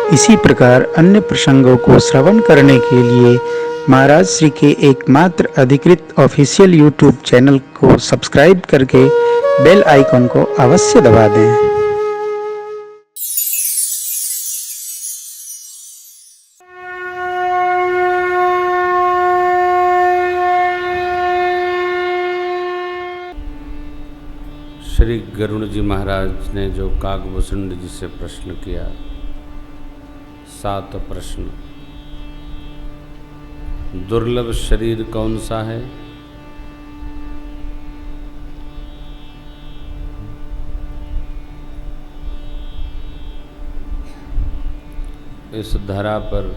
इसी प्रकार अन्य प्रसंगों को श्रवण करने के लिए महाराज श्री के एकमात्र अधिकृत ऑफिशियल यूट्यूब चैनल को सब्सक्राइब करके बेल आइकन को अवश्य दबा दें। श्री गरुड़ जी महाराज ने जो काकभूषुंड जी से प्रश्न किया, 7 प्रश्न। दुर्लभ शरीर कौन सा है? इस धरा पर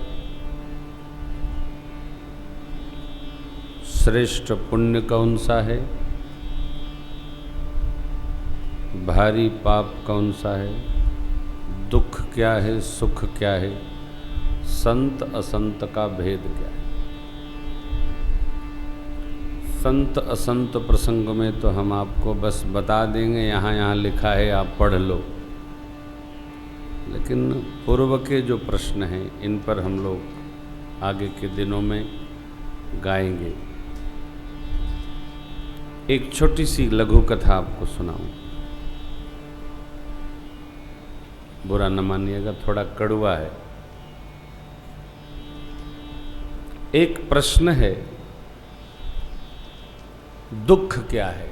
श्रेष्ठ पुण्य कौन सा है? भारी पाप कौन सा है? दुख क्या है, सुख क्या है? संत असंत का भेद क्या है? संत असंत प्रसंग में तो हम आपको बस बता देंगे, यहाँ लिखा है, आप पढ़ लो। लेकिन पूर्व के जो प्रश्न हैं, इन पर हम लोग आगे के दिनों में गाएंगे। एक छोटी सी लघु कथा आपको सुनाऊं, बुरा न मानिएगा, थोड़ा कड़वा है। एक प्रश्न है, दुख क्या है?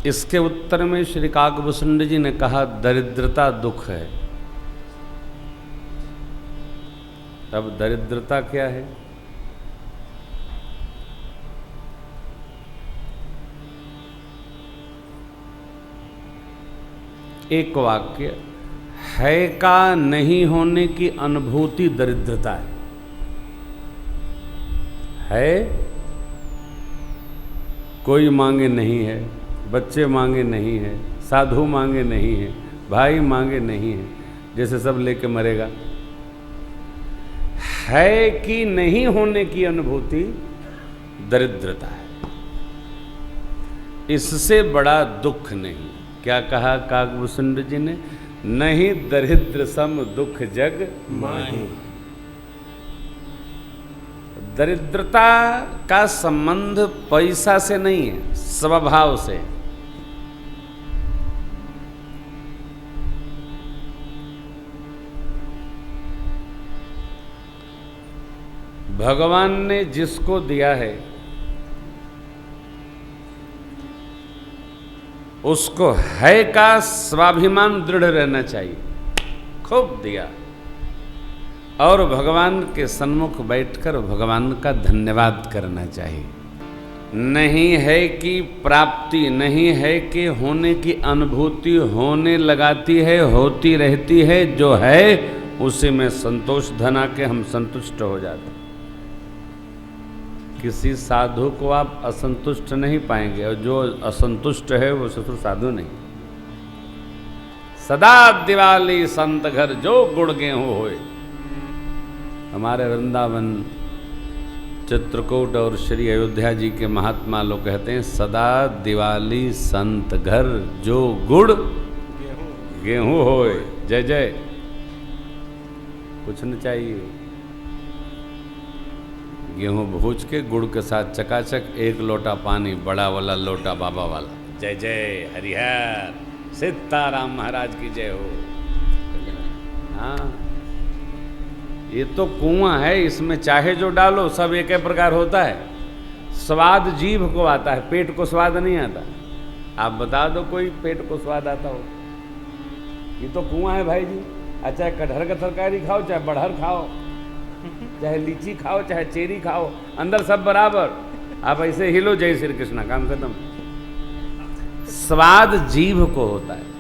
इसके उत्तर में श्री काकभूषुंड जी ने कहा, दरिद्रता दुख है। अब दरिद्रता क्या है? एक वाक्य है का नहीं होने की अनुभूति दरिद्रता है। कोई मांगे नहीं है, बच्चे मांगे नहीं है, साधु मांगे नहीं है, भाई मांगे नहीं है, जैसे सब लेके मरेगा। है कि नहीं होने की अनुभूति दरिद्रता है। इससे बड़ा दुख नहीं। क्या कहा काकभूषुंड जी ने? नहीं दरिद्र सम दुख जग माही। दरिद्रता का संबंध पैसा से नहीं है, स्वभाव से। भगवान ने जिसको दिया है उसको है का स्वाभिमान दृढ़ रहना चाहिए। खूब दिया और भगवान के सन्मुख बैठकर भगवान का धन्यवाद करना चाहिए। नहीं है कि प्राप्ति, नहीं है कि होने की अनुभूति होने लगाती है, होती रहती है। जो है उसी में संतोष धना के हम संतुष्ट हो जाते हैं। किसी साधु को आप असंतुष्ट नहीं पाएंगे, और जो असंतुष्ट है वो ससुर साधु नहीं। सदा दिवाली संत घर जो गुड़ गेहूं होए। हमारे वृंदावन, चित्रकूट और श्री अयोध्या जी के महात्मा लोग कहते हैं, सदा दिवाली संत घर जो गुड़ गेहूं होए। जय जय। कुछ न चाहिए, गेहूं भूज के गुड़ के साथ चकाचक, एक लोटा पानी, बड़ा वाला लोटा बाबा वाला। जय जय हरिहर, सीताराम महाराज की जय हो। हाँ, ये तो कुआं है, इसमें चाहे जो डालो सब एक ही प्रकार होता है। स्वाद जीभ को आता है, पेट को स्वाद नहीं आता। आप बता दो कोई पेट को स्वाद आता हो? ये तो कुआं है भाई जी। अच्छा, कटहर का तरकारी खाओ, चाहे बड़हर खाओ, चाहे लीची खाओ, चाहे चेरी खाओ, अंदर सब बराबर। आप ऐसे हिलो, जय श्री कृष्णा, काम खत्म। स्वाद जीभ को होता है।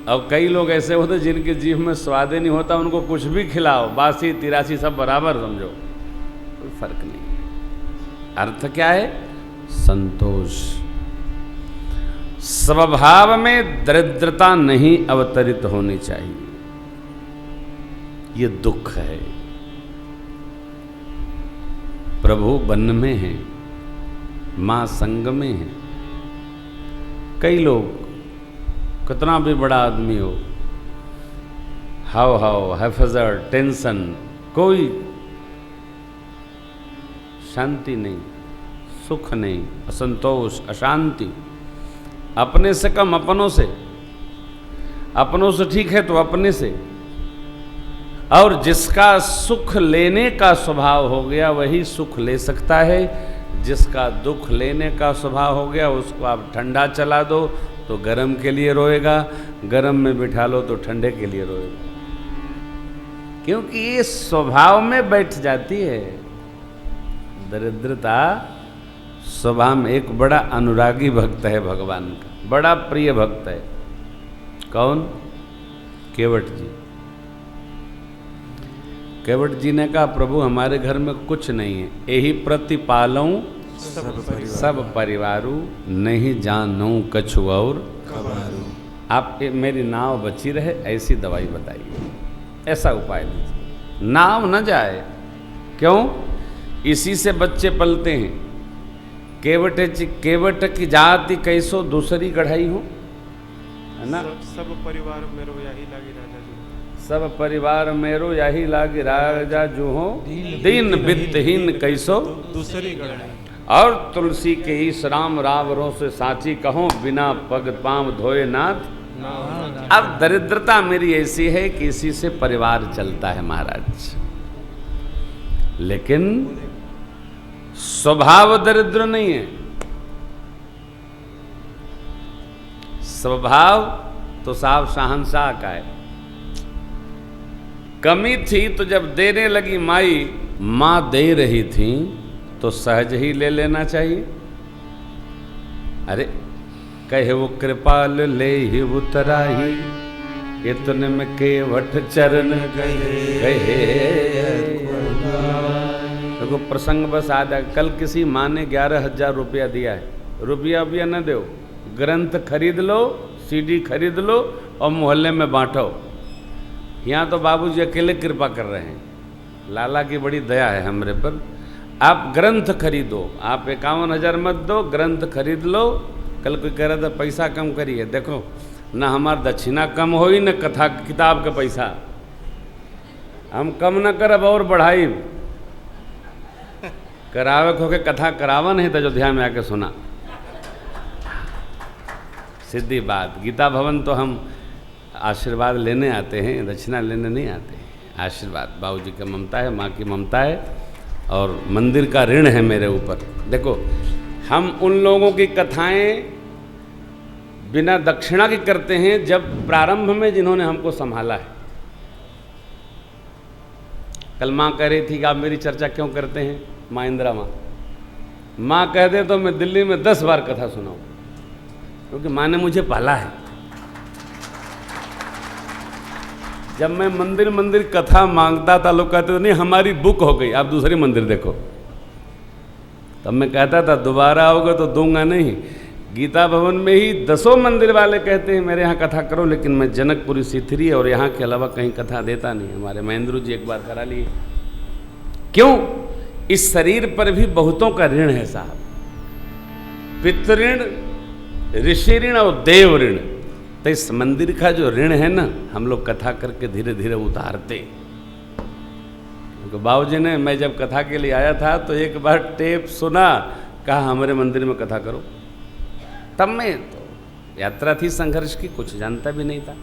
अब कई लोग ऐसे होते जिनके जीभ में स्वाद ही नहीं होता, उनको कुछ भी खिलाओ, बासी तिरासी सब बराबर समझो, कोई फर्क नहीं। अर्थ क्या है? संतोष। स्वभाव में दरिद्रता नहीं अवतरित होनी चाहिए। ये दुख है। प्रभु वन में हैं, माँ संग में है। कई लोग, कितना भी बड़ा आदमी हो, हाव हैफजर, टेंशन, कोई शांति नहीं, सुख नहीं, असंतोष, अशांति, अपने से कम अपनों से, अपनों से ठीक है तो अपने से। और जिसका सुख लेने का स्वभाव हो गया वही सुख ले सकता है, जिसका दुख लेने का स्वभाव हो गया उसको आप ठंडा चला दो तो गर्म के लिए रोएगा, गर्म में बिठा लो तो ठंडे के लिए रोएगा, क्योंकि ये स्वभाव में बैठ जाती है। दरिद्रता स्वभाव में। एक बड़ा अनुरागी भक्त है भगवान का, बड़ा प्रिय भक्त है। कौन? केवट जी। केवट जी ने कहा, प्रभु हमारे घर में कुछ नहीं है, यही प्रतिपालूं सब परिवारू, नहीं जानूं कछु और कबारू। आप मेरी नाव बची रहे ऐसी दवाई बताइए, ऐसा उपाय दीजिए, नाव न जाए। क्यों? इसी से बच्चे पलते हैं। केवट की जाति कैसो दूसरी गढ़ाई हो, है ना। सब परिवार मेरो यही लागी राजा जो, सब परिवार मेरो यही लागी राजा जो हो, दीन वित्तहीन कैसो दूसरी गढ़ाई। और तुलसी के ही राम रावरों से साची कहो, बिना पग पांव धोए नाथ। अब दरिद्रता मेरी ऐसी है कि इसी से परिवार चलता है महाराज, लेकिन स्वभाव दरिद्र नहीं है। स्वभाव तो साहब शहंशाह का है। कमी थी तो जब देने लगी माई, मां दे रही थी तो सहज ही ले लेना चाहिए। अरे कहे वो कृपाल ले ही उतराही, इतने में केवट चरण गए। देखो प्रसंग बस आ जाए। कल किसी माँ ने 11,000 रुपया दिया है, रुपया भी न दो, ग्रंथ खरीद लो, सीडी खरीद लो और मोहल्ले में बांटो। यहाँ तो बाबूजी अकेले कृपा कर रहे हैं, लाला की बड़ी दया है हमरे पर। आप ग्रंथ खरीदो, आप 51,000 मत दो, ग्रंथ खरीद लो। कल कोई कह रहा था पैसा कम करिए, देखो ना हमार दक्षिणा कम होई न कथा किताब का पैसा, हम कम न करब और बढ़ाई। करावे खो के कथा करावन है तो अयोध्या में आके सुना, सीधी बात। गीता भवन तो हम आशीर्वाद लेने आते हैं, दक्षिणा लेने नहीं आते हैं। आशीर्वाद बाबूजी की ममता है, माँ की ममता है और मंदिर का ऋण है मेरे ऊपर। देखो हम उन लोगों की कथाएं बिना दक्षिणा की करते हैं जब प्रारंभ में जिन्होंने हमको संभाला है। कल माँ कह रही थी कि आप मेरी चर्चा क्यों करते हैं, माँ इंदिरा माँ कह दे तो मैं दिल्ली में 10 बार कथा सुनाऊं, क्योंकि माँ ने मुझे पाला है। जब मैं मंदिर कथा मांगता था, लोग कहते थे नहीं हमारी बुक हो गई, आप दूसरी मंदिर देखो। तब मैं कहता था दोबारा आओगे तो दूंगा नहीं। गीता भवन में ही 10 मंदिर वाले कहते हैं मेरे यहाँ कथा करो, लेकिन मैं जनकपुरी सिथरी और यहाँ के अलावा कहीं कथा देता नहीं। हमारे महेंद्र जी एक बार करा लिए। क्यों? इस शरीर पर भी बहुतों का ऋण है साहब, पितृण, ऋषि ऋण और देव ऋण। तो इस मंदिर का जो ऋण है ना, हम लोग कथा करके धीरे धीरे उतारते। बाबूजी ने, मैं जब कथा के लिए आया था तो एक बार टेप सुना, कहा हमारे मंदिर में कथा करो। तब मैं तो यात्रा थी संघर्ष की, कुछ जानता भी नहीं था,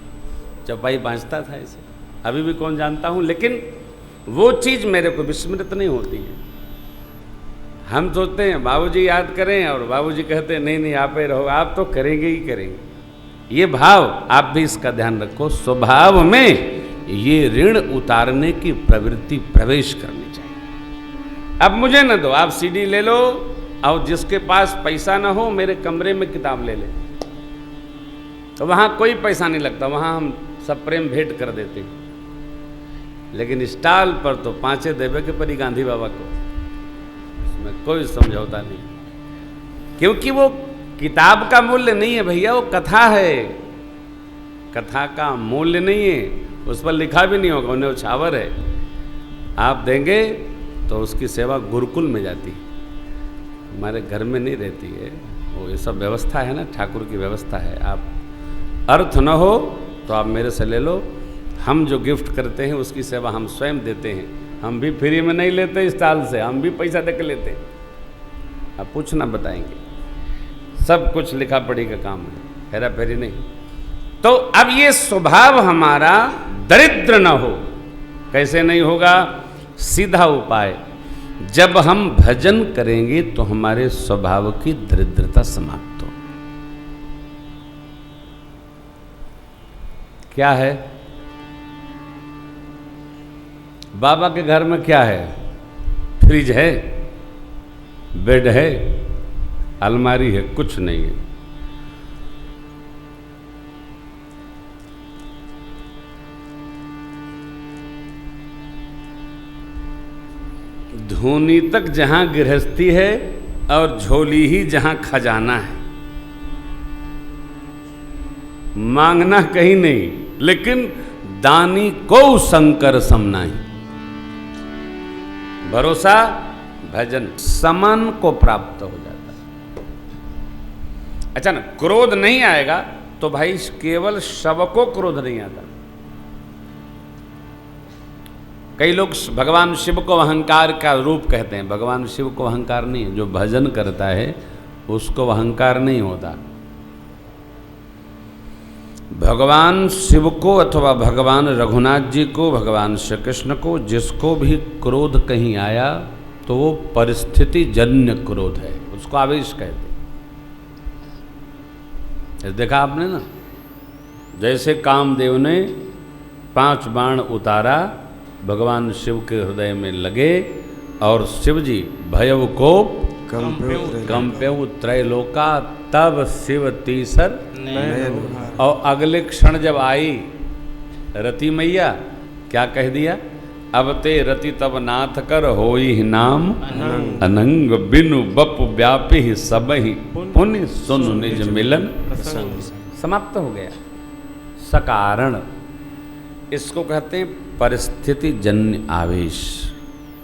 चौपाई बाँचता था ऐसे, अभी भी कौन जानता हूँ, लेकिन वो चीज़ मेरे को विस्मृत नहीं होती है। हम सोचते हैं बाबूजी याद करें और बाबूजी कहते हैं नहीं नहीं आप ही रहो, आप तो करेंगे ही करेंगे। ये भाव आप भी इसका ध्यान रखो, स्वभाव में ये ऋण उतारने की प्रवृत्ति प्रवेश करनी चाहिए। अब मुझे न दो, आप सीडी ले लो, और जिसके पास पैसा ना हो मेरे कमरे में किताब ले ले, तो वहाँ कोई पैसा नहीं लगता, वहाँ हम सब प्रेम भेंट कर देते हैं। लेकिन स्टॉल पर तो 5 देवे के परी गांधी बाबा को, इसमें कोई समझौता नहीं, क्योंकि वो किताब का मूल्य नहीं है भैया, वो कथा है, कथा का मूल्य नहीं है, उस पर लिखा भी नहीं होगा, उन्हें उछावर है। आप देंगे तो उसकी सेवा गुरुकुल में जाती है। हमारे घर में नहीं रहती है वो, ये सब व्यवस्था है ना, ठाकुर की व्यवस्था है। आप अर्थ न हो तो आप मेरे से ले लो, हम जो गिफ्ट करते हैं उसकी सेवा हम स्वयं देते हैं, हम भी फ्री में नहीं लेते इस स्टॉल से, हम भी पैसा दे के लेते हैं। आप पूछना बताएंगे, सब कुछ लिखा पढ़ी का काम है, हेरा फेरी नहीं। तो अब ये स्वभाव हमारा दरिद्र न हो, कैसे नहीं होगा? सीधा उपाय, जब हम भजन करेंगे तो हमारे स्वभाव की दरिद्रता समाप्त हो। क्या है? बाबा के घर में क्या है? फ्रिज है, बेड है, अलमारी है, कुछ नहीं है। धोनी तक जहां गृहस्थी है और झोली ही जहां खजाना है। मांगना कहीं नहीं, लेकिन दानी को शंकर समनाई। भरोसा भजन समन को प्राप्त हो जाता है। अच्छा ना, क्रोध नहीं आएगा तो भाई केवल शव को क्रोध नहीं आता। कई लोग भगवान शिव को अहंकार का रूप कहते हैं, भगवान शिव को अहंकार नहीं है। जो भजन करता है उसको अहंकार नहीं होता। भगवान शिव को अथवा भगवान रघुनाथ जी को, भगवान श्री कृष्ण को, जिसको भी क्रोध कहीं आया तो वो परिस्थिति जन्य क्रोध है, उसको आवेश कहते हैं। देखा आपने ना, जैसे कामदेव ने 5 बाण उतारा, भगवान शिव के हृदय में लगे और शिव जी भयव को कंप्यउ त्रैलोका, तब शिव तीसर। और अगले क्षण जब आई रति मैया, क्या कह दिया? अब ते रति तब नाथ कर होई नाम अनंग, बिनु बप व्यापी सब ही पुण्य सुन निज मिलन। समाप्त हो गया। सकारण, इसको कहते हैं परिस्थिति जन्य आवेश,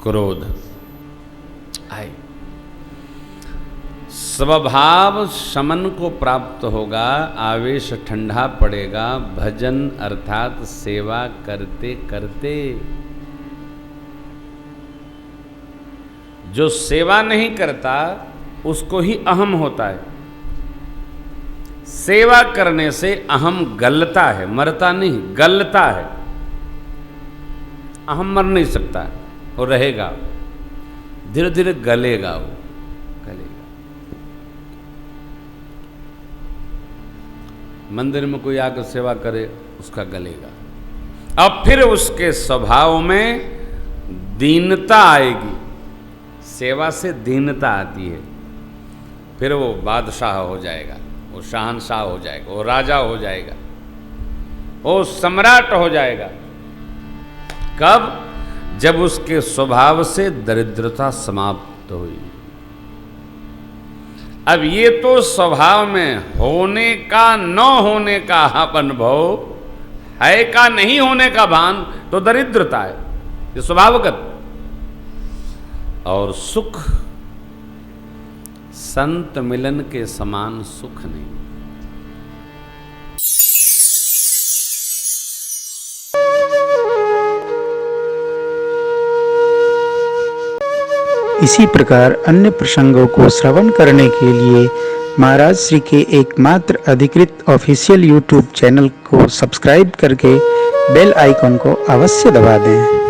क्रोध आए। स्वभाव शमन को प्राप्त होगा, आवेश ठंडा पड़ेगा भजन अर्थात सेवा करते करते। जो सेवा नहीं करता उसको ही अहम होता है। सेवा करने से अहम गलता है, मरता नहीं, गलता है। अहम मर नहीं सकता, वो रहेगा, धीरे धीरे गलेगा, वो गलेगा। मंदिर में कोई आकर सेवा करे, उसका गलेगा। अब फिर उसके स्वभाव में दीनता आएगी, सेवा से दीनता आती है। फिर वो बादशाह हो जाएगा, वो शहंशाह हो जाएगा, वो राजा हो जाएगा, वो सम्राट हो जाएगा। कब? जब उसके स्वभाव से दरिद्रता समाप्त हुई। अब ये तो स्वभाव में होने का न होने का अनुभव है, का नहीं होने का भान तो दरिद्रता है, ये स्वभावगत। और सुख संत मिलन के समान सुख नहीं। इसी प्रकार अन्य प्रसंगों को श्रवण करने के लिए महाराज श्री के एकमात्र अधिकृत ऑफिशियल यूट्यूब चैनल को सब्सक्राइब करके बेल आइकन को अवश्य दबा दें।